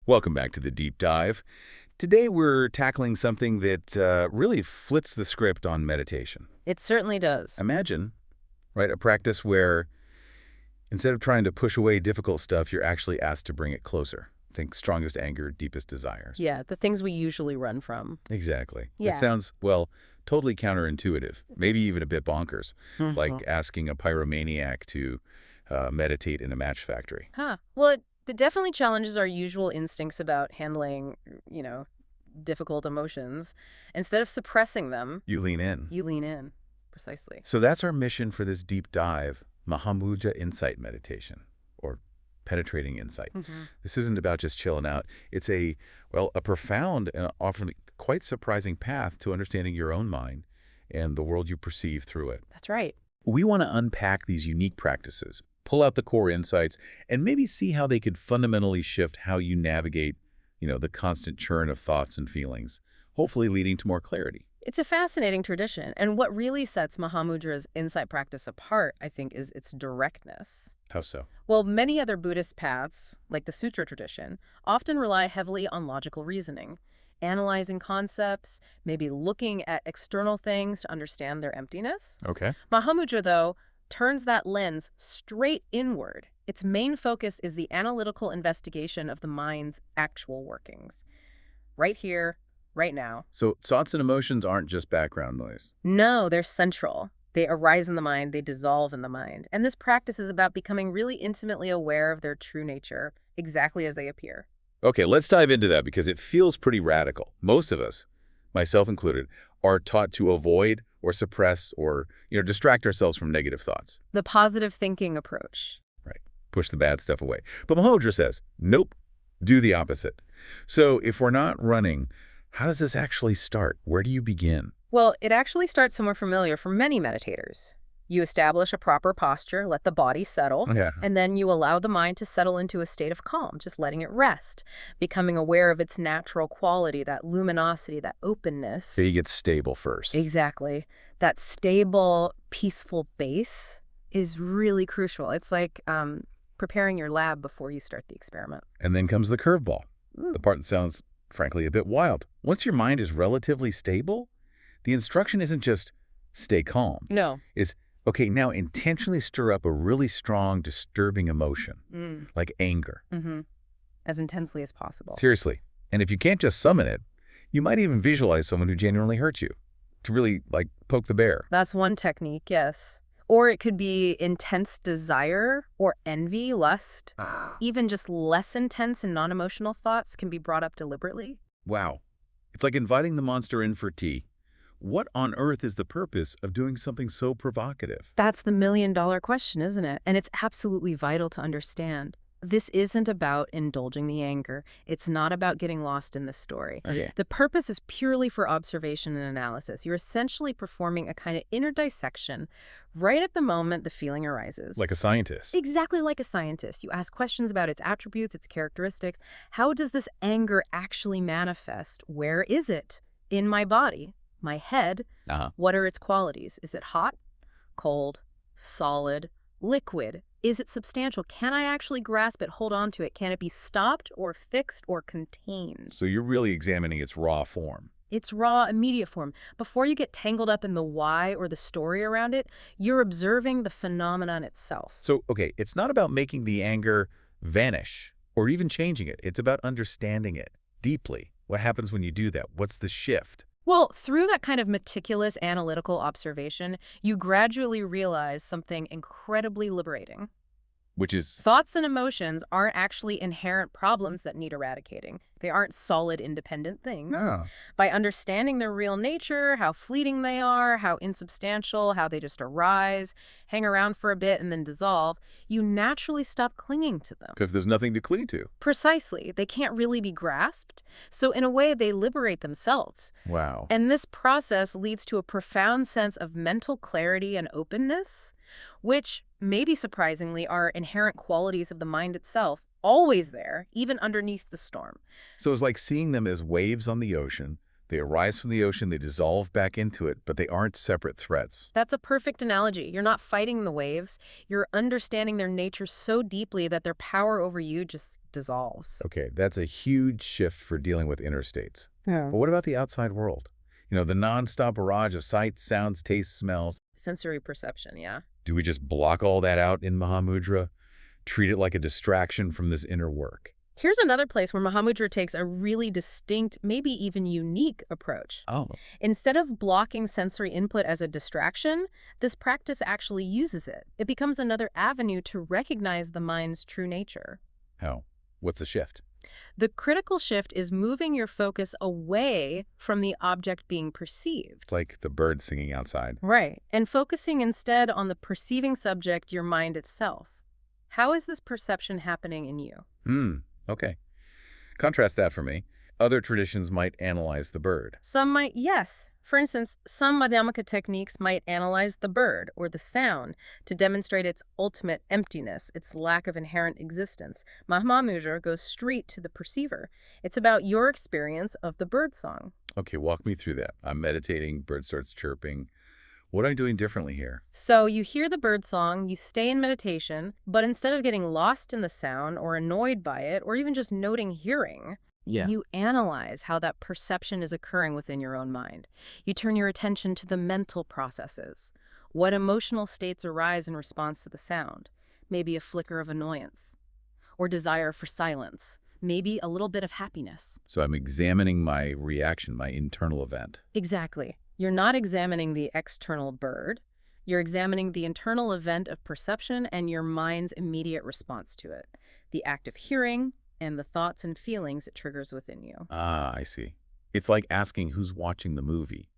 Welcome back to the Deep Dive. Today we're tackling something that really flips the script on meditation. It certainly does. Imagine, right, a practice where instead of trying to push away difficult stuff, you're actually asked to bring it closer. Think strongest anger, deepest desires. Yeah, the things we usually run from. Exactly. Yeah. It sounds, well, totally counterintuitive, maybe even a bit bonkers, like Mhm. asking a pyromaniac to meditate in a match factory. Well, it definitely challenges our usual instincts about handling, difficult emotions. Instead of suppressing them, You lean in. you lean in. Precisely. So that's our mission for this deep dive, Mahamudra Insight Meditation, or Penetrating Insight. This isn't about just chilling out. It's a profound and often quite surprising path to understanding your own mind and the world you perceive through it. That's right. We want to unpack these unique practices, pull out the core insights, and maybe see how they could fundamentally shift how you navigate, the constant churn of thoughts and feelings, hopefully leading to more clarity. It's a fascinating tradition, and what really sets Mahamudra's insight practice apart, I think, is its directness. How so? Well, many other Buddhist paths, like the Sutra tradition, often rely heavily on logical reasoning, analyzing concepts, maybe looking at external things to understand their emptiness. Okay. Mahamudra, though, turns that lens straight inward. Its main focus is the analytical investigation of the mind's actual workings. Right here, right now. So thoughts and emotions aren't just background noise. No, they're central. They arise in the mind, they dissolve in the mind. And this practice is about becoming really intimately aware of their true nature, exactly as they appear. Okay, let's dive into that because it feels pretty radical. Most of us, myself included, are taught to avoid or suppress or, distract ourselves from negative thoughts. The positive thinking approach. Right. Push the bad stuff away. But Mahamudra says, nope, do the opposite. So if we're not running, how does this actually start? Where do you begin? Well, it actually starts somewhere familiar for many meditators. You establish a proper posture, let the body settle, Yeah. and then you allow the mind to settle into a state of calm, just letting it rest, becoming aware of its natural quality, that luminosity, that openness. So you get stable first. Exactly. That stable, peaceful base is really crucial. It's like preparing your lab before you start the experiment. And then comes the curveball, the part that sounds, frankly, a bit wild. Once your mind is relatively stable, the instruction isn't just stay calm. No. It's, okay, now intentionally stir up a really strong, disturbing emotion, like anger. As intensely as possible. Seriously. And if you can't just summon it, you might even visualize someone who genuinely hurt you to really, poke the bear. That's one technique, yes. Or it could be intense desire or envy, lust. Even just less intense and non-emotional thoughts can be brought up deliberately. Wow. It's like inviting the monster in for tea. What on earth is the purpose of doing something so provocative? That's the million-dollar question, isn't it? And it's absolutely vital to understand. This isn't about indulging the anger. It's not about getting lost in the story. Okay. The purpose is purely for observation and analysis. You're essentially performing a kind of inner dissection right at the moment the feeling arises. Like a scientist. Exactly like a scientist. You ask questions about its attributes, its characteristics. How does this anger actually manifest? Where is it? In my body? My head? What are its qualities? Is it hot, cold, solid, liquid? Is it substantial? Can I actually grasp it, hold on to it? Can it be stopped or fixed or contained? So you're really examining its raw form. Its raw, immediate form. Before you get tangled up in the why or the story around it, you're observing the phenomenon itself. So, okay, it's not about making the anger vanish or even changing it. It's about understanding it deeply. What happens when you do that? What's the shift? Well, through that kind of meticulous analytical observation, you gradually realize something incredibly liberating. Which is, Thoughts and emotions aren't actually inherent problems that need eradicating. They aren't solid, independent things. no. By understanding their real nature, how fleeting they are, how insubstantial, how they just arise, hang around for a bit and then dissolve, you naturally stop clinging to them. Because there's nothing to cling to. Precisely. They can't really be grasped. So in a way, they liberate themselves. Wow. And this process leads to a profound sense of mental clarity and openness, which, maybe surprisingly, are inherent qualities of the mind itself, always there, even underneath the storm. So it's like seeing them as waves on the ocean, They arise from the ocean, they dissolve back into it, but they aren't separate threats. That's a perfect analogy. You're not fighting the waves. You're understanding their nature so deeply that their power over you just dissolves. Okay, that's a huge shift for dealing with inner states. Yeah. But what about the outside world? The nonstop barrage of sights, sounds, tastes, smells. Sensory perception, yeah. Do we just block all that out in Mahamudra? Treat it like a distraction from this inner work? Here's another place where Mahamudra takes a really distinct, maybe even unique approach. Oh. Instead of blocking sensory input as a distraction, this practice actually uses it. It becomes another avenue to recognize the mind's true nature. How? What's the shift? The critical shift is moving your focus away from the object being perceived. Like the bird singing outside. Right. And focusing instead on the perceiving subject, your mind itself. How is this perception happening in you? Okay. Contrast that for me. Other traditions might analyze the bird. Some might, yes. For instance, some Madhyamaka techniques might analyze the bird or the sound to demonstrate its ultimate emptiness, its lack of inherent existence. Mahamudra goes straight to the perceiver. It's about your experience of the bird song. Okay, walk me through that. I'm meditating, bird starts chirping. What am I doing differently here? So you hear the bird song, you stay in meditation, but instead of getting lost in the sound or annoyed by it, or even just noting hearing, you analyze how that perception is occurring within your own mind. You turn your attention to the mental processes. What emotional states arise in response to the sound? Maybe a flicker of annoyance or desire for silence. Maybe a little bit of happiness. So I'm examining my reaction, my internal event. Exactly. You're not examining the external bird. You're examining the internal event of perception and your mind's immediate response to it. The act of hearing and the thoughts and feelings it triggers within you. Ah, I see. It's like asking who's watching the movie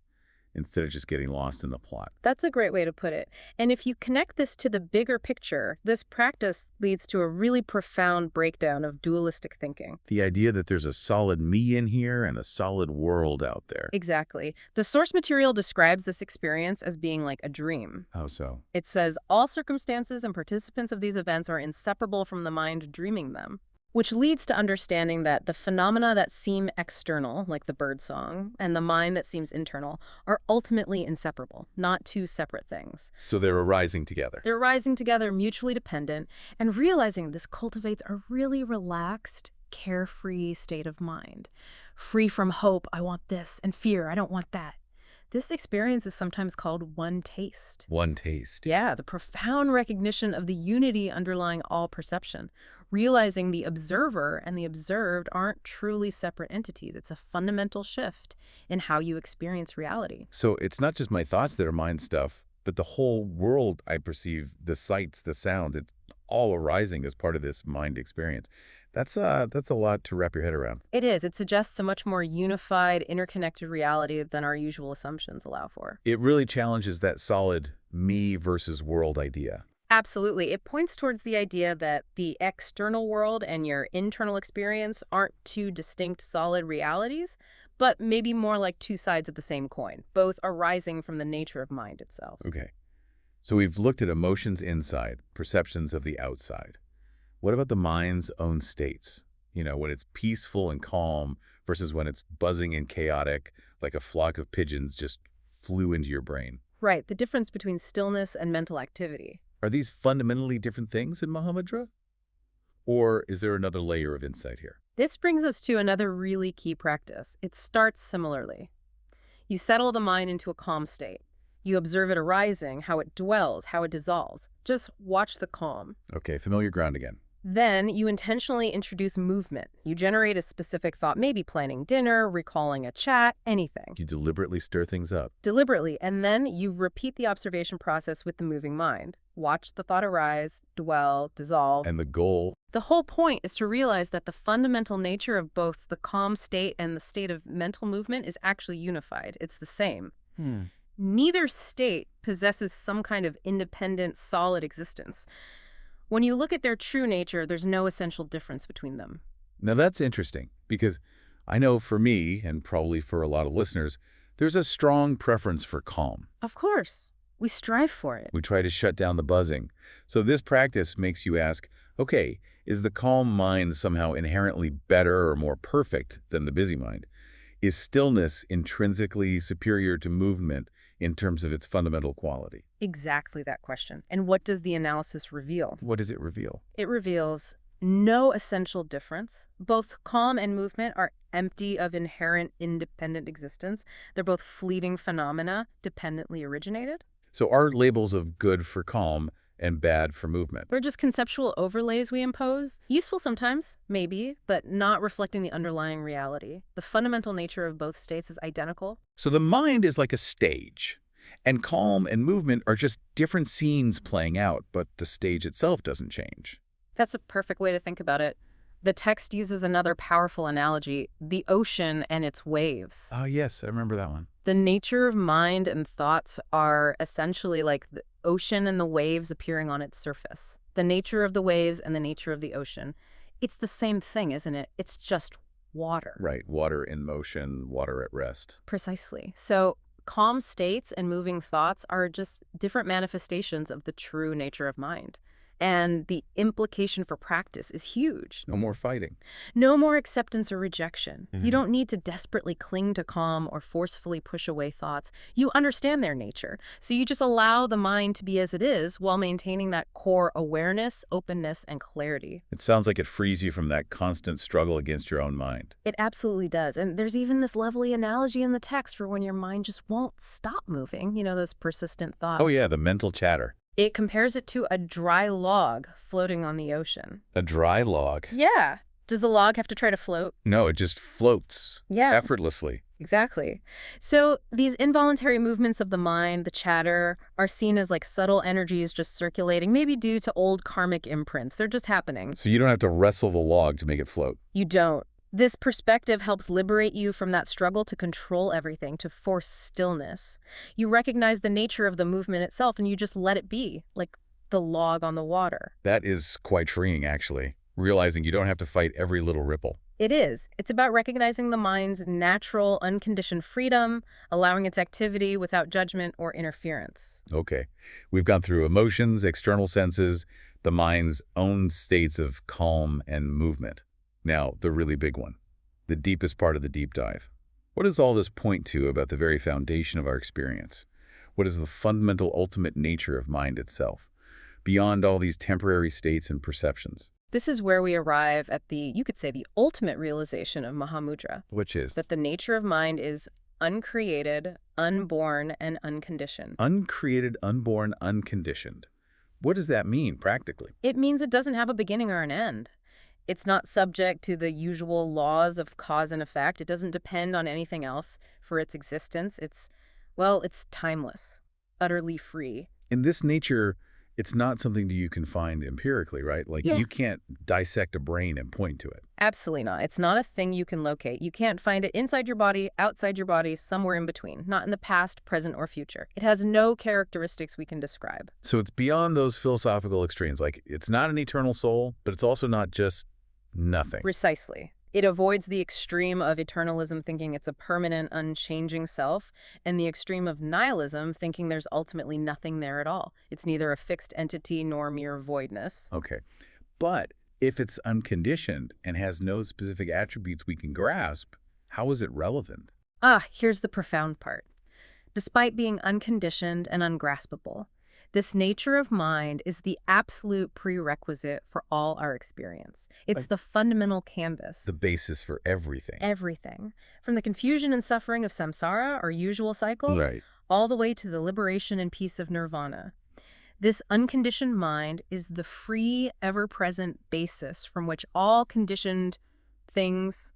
instead of just getting lost in the plot. That's a great way to put it. And if you connect this to the bigger picture, this practice leads to a really profound breakdown of dualistic thinking. The idea that there's a solid me in here and a solid world out there. Exactly. The source material describes this experience as being like a dream. How so? It says all circumstances and participants of these events are inseparable from the mind dreaming them. Which leads to understanding that the phenomena that seem external, like the bird song, and the mind that seems internal, are ultimately inseparable, not two separate things. So they're arising together. They're rising together, mutually dependent, and realizing this cultivates a really relaxed, carefree state of mind. Free from hope, I want this, and fear, I don't want that. This experience is sometimes called one taste. One taste. Yeah, the profound recognition of the unity underlying all perception. Realizing the observer and the observed aren't truly separate entities. It's a fundamental shift in how you experience reality. So it's not just my thoughts that are mind stuff, but the whole world I perceive, the sights, the sound, it's all arising as part of this mind experience. That's a lot to wrap your head around. It is. It suggests a much more unified, interconnected reality than our usual assumptions allow for. It really challenges that solid me versus world idea. Absolutely. It points towards the idea that the external world and your internal experience aren't two distinct solid realities, but maybe more like two sides of the same coin, both arising from the nature of mind itself. Okay. So we've looked at emotions inside, perceptions of the outside. What about the mind's own states? When it's peaceful and calm versus when it's buzzing and chaotic, like a flock of pigeons just flew into your brain. Right. The difference between stillness and mental activity. Are these fundamentally different things in Mahamudra? Or is there another layer of insight here? This brings us to another really key practice. It starts similarly. You settle the mind into a calm state. You observe it arising, how it dwells, how it dissolves. Just watch the calm. Okay, familiar ground again. Then you intentionally introduce movement. You generate a specific thought, maybe planning dinner, recalling a chat, anything. You deliberately stir things up. Deliberately, and then you repeat the observation process with the moving mind. Watch the thought arise, dwell, dissolve. And the goal? The whole point is to realize that the fundamental nature of both the calm state and the state of mental movement is actually unified. It's the same. Neither state possesses some kind of independent, solid existence. When you look at their true nature, there's no essential difference between them. Now that's interesting, because I know for me, and probably for a lot of listeners, there's a strong preference for calm. Of course. We strive for it. We try to shut down the buzzing. So this practice makes you ask, okay, is the calm mind somehow inherently better or more perfect than the busy mind? Is stillness intrinsically superior to movement in terms of its fundamental quality? Exactly that question. And what does the analysis reveal? What does it reveal? It reveals no essential difference. Both calm and movement are empty of inherent independent existence. They're both fleeting phenomena, dependently originated. So are labels of good for calm and bad for movement? They're just conceptual overlays we impose. Useful sometimes, maybe, but not reflecting the underlying reality. The fundamental nature of both states is identical. So the mind is like a stage, and calm and movement are just different scenes playing out, but the stage itself doesn't change. That's a perfect way to think about it. The text uses another powerful analogy, the ocean and its waves. Oh, yes, I remember that one. The nature of mind and thoughts are essentially like the ocean and the waves appearing on its surface. The nature of the waves and the nature of the ocean. It's the same thing, isn't it? It's just water. Right, water in motion, water at rest. Precisely. So calm states and moving thoughts are just different manifestations of the true nature of mind. And the implication for practice is huge. No more fighting. No more acceptance or rejection. You don't need to desperately cling to calm or forcefully push away thoughts. You understand their nature. So you just allow the mind to be as it is while maintaining that core awareness, openness, and clarity. It sounds like it frees you from that constant struggle against your own mind. It absolutely does. And there's even this lovely analogy in the text for when your mind just won't stop moving. You know, those persistent thoughts. Oh yeah, the mental chatter. It compares it to a dry log floating on the ocean. A dry log. Yeah. Does the log have to try to float? No, it just floats. Yeah. Effortlessly. Exactly. So these involuntary movements of the mind, the chatter, are seen as like subtle energies just circulating, maybe due to old karmic imprints. They're just happening. So you don't have to wrestle the log to make it float. You don't. This perspective helps liberate you from that struggle to control everything, to force stillness. You recognize the nature of the movement itself and you just let it be, like the log on the water. That is quite freeing, actually. Realizing you don't have to fight every little ripple. It is. It's about recognizing the mind's natural, unconditioned freedom, allowing its activity without judgment or interference. Okay. We've gone through emotions, external senses, the mind's own states of calm and movement. Now, the really big one, the deepest part of the deep dive. What does all this point to about the very foundation of our experience? What is the fundamental ultimate nature of mind itself, beyond all these temporary states and perceptions? This is where we arrive at the, you could say, the ultimate realization of Mahamudra. Which is? That the nature of mind is uncreated, unborn, and unconditioned. Uncreated, unborn, unconditioned. What does that mean, practically? It means it doesn't have a beginning or an end. It's not subject to the usual laws of cause and effect. It doesn't depend on anything else for its existence. It's timeless, utterly free. In this nature, it's not something that you can find empirically, right? Like, you can't dissect a brain and point to it. Absolutely not. It's not a thing you can locate. You can't find it inside your body, outside your body, somewhere in between. Not in the past, present, or future. It has no characteristics we can describe. So it's beyond those philosophical extremes. Like, it's not an eternal soul, but it's also not just nothing. Precisely. It avoids the extreme of eternalism, thinking it's a permanent, unchanging self, and the extreme of nihilism, thinking there's ultimately nothing there at all. It's neither a fixed entity nor mere voidness. Okay. But if it's unconditioned and has no specific attributes we can grasp, how is it relevant? Here's the profound part. Despite being unconditioned and ungraspable, this nature of mind is the absolute prerequisite for all our experience. It's the fundamental canvas. The basis for everything. Everything. From the confusion and suffering of samsara, our usual cycle, Right. all the way to the liberation and peace of nirvana. This unconditioned mind is the free, ever-present basis from which all conditioned things,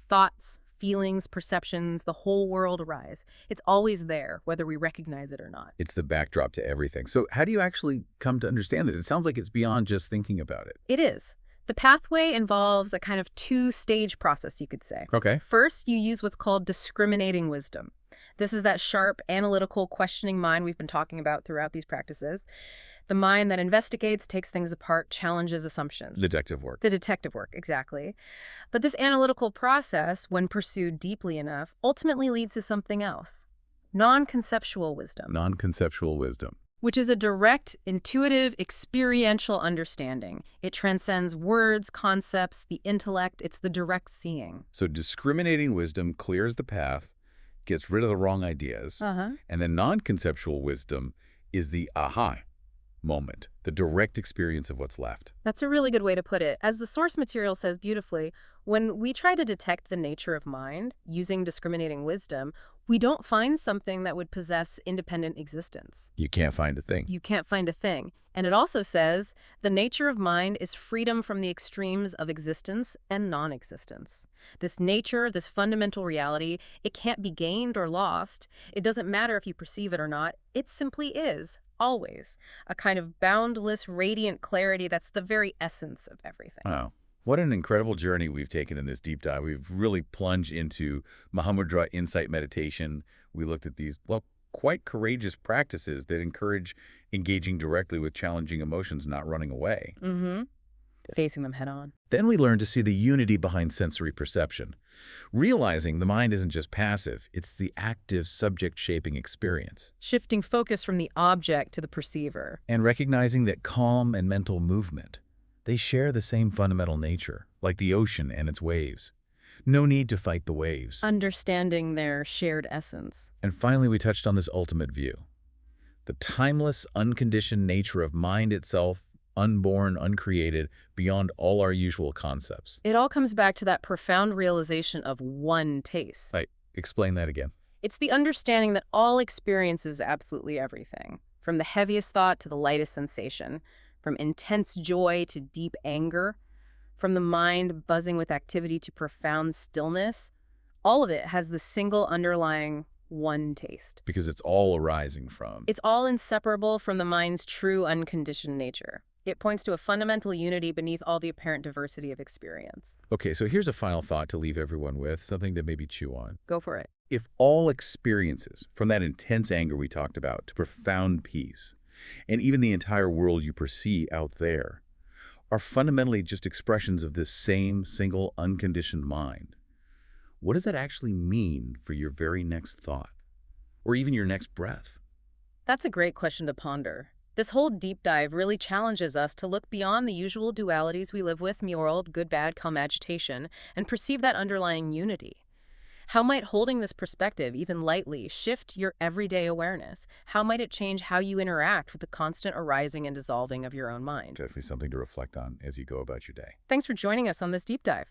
thoughts, feelings, perceptions, the whole world arise. It's always there, whether we recognize it or not. It's the backdrop to everything. So how do you actually come to understand this? It sounds like it's beyond just thinking about it. It is. The pathway involves a kind of two-stage process, you could say. Okay. First, you use what's called discriminating wisdom. This is that sharp, analytical, questioning mind we've been talking about throughout these practices. The mind that investigates, takes things apart, challenges assumptions. Detective work. The detective work, exactly. But this analytical process, when pursued deeply enough, ultimately leads to something else. Non-conceptual wisdom. Non-conceptual wisdom. which is a direct, intuitive, experiential understanding. It transcends words, concepts, the intellect. It's the direct seeing. So discriminating wisdom clears the path, gets rid of the wrong ideas, and then non-conceptual wisdom is the aha moment, the direct experience of what's left. That's a really good way to put it. As the source material says beautifully, when we try to detect the nature of mind using discriminating wisdom, we don't find something that would possess independent existence. You can't find a thing. You can't find a thing. And it also says the nature of mind is freedom from the extremes of existence and non-existence. This nature, this fundamental reality, it can't be gained or lost. It doesn't matter if you perceive it or not. It simply is, always. A kind of boundless, radiant clarity that's the very essence of everything. Wow. What an incredible journey we've taken in this deep dive. We've really plunged into Mahamudra insight meditation. We looked at these, well, quite courageous practices that encourage engaging directly with challenging emotions, not running away. Facing them head on. Then we learned to see the unity behind sensory perception, realizing the mind isn't just passive, it's the active subject-shaping experience. Shifting focus from the object to the perceiver. And recognizing that calm and mental movement, they share the same fundamental nature, like the ocean and its waves. No need to fight the waves. Understanding their shared essence. And finally, we touched on this ultimate view. The timeless, unconditioned nature of mind itself, unborn, uncreated, beyond all our usual concepts. It all comes back to that profound realization of one taste. Right. Explain that again. It's the understanding that all experience is absolutely everything, from the heaviest thought to the lightest sensation, from intense joy to deep anger, from the mind buzzing with activity to profound stillness. All of it has the single underlying one taste. Because it's all arising from. It's all inseparable from the mind's true unconditioned nature. It points to a fundamental unity beneath all the apparent diversity of experience. Okay, so here's a final thought to leave everyone with, something to maybe chew on. Go for it. If all experiences, from that intense anger we talked about to profound peace, and even the entire world you perceive out there, are fundamentally just expressions of this same single unconditioned mind, what does that actually mean for your very next thought? Or even your next breath? That's a great question to ponder. This whole deep dive really challenges us to look beyond the usual dualities we live with, world, good, bad, calm, agitation, and perceive that underlying unity. How might holding this perspective, even lightly, shift your everyday awareness? How might it change how you interact with the constant arising and dissolving of your own mind? Definitely something to reflect on as you go about your day. Thanks for joining us on this deep dive.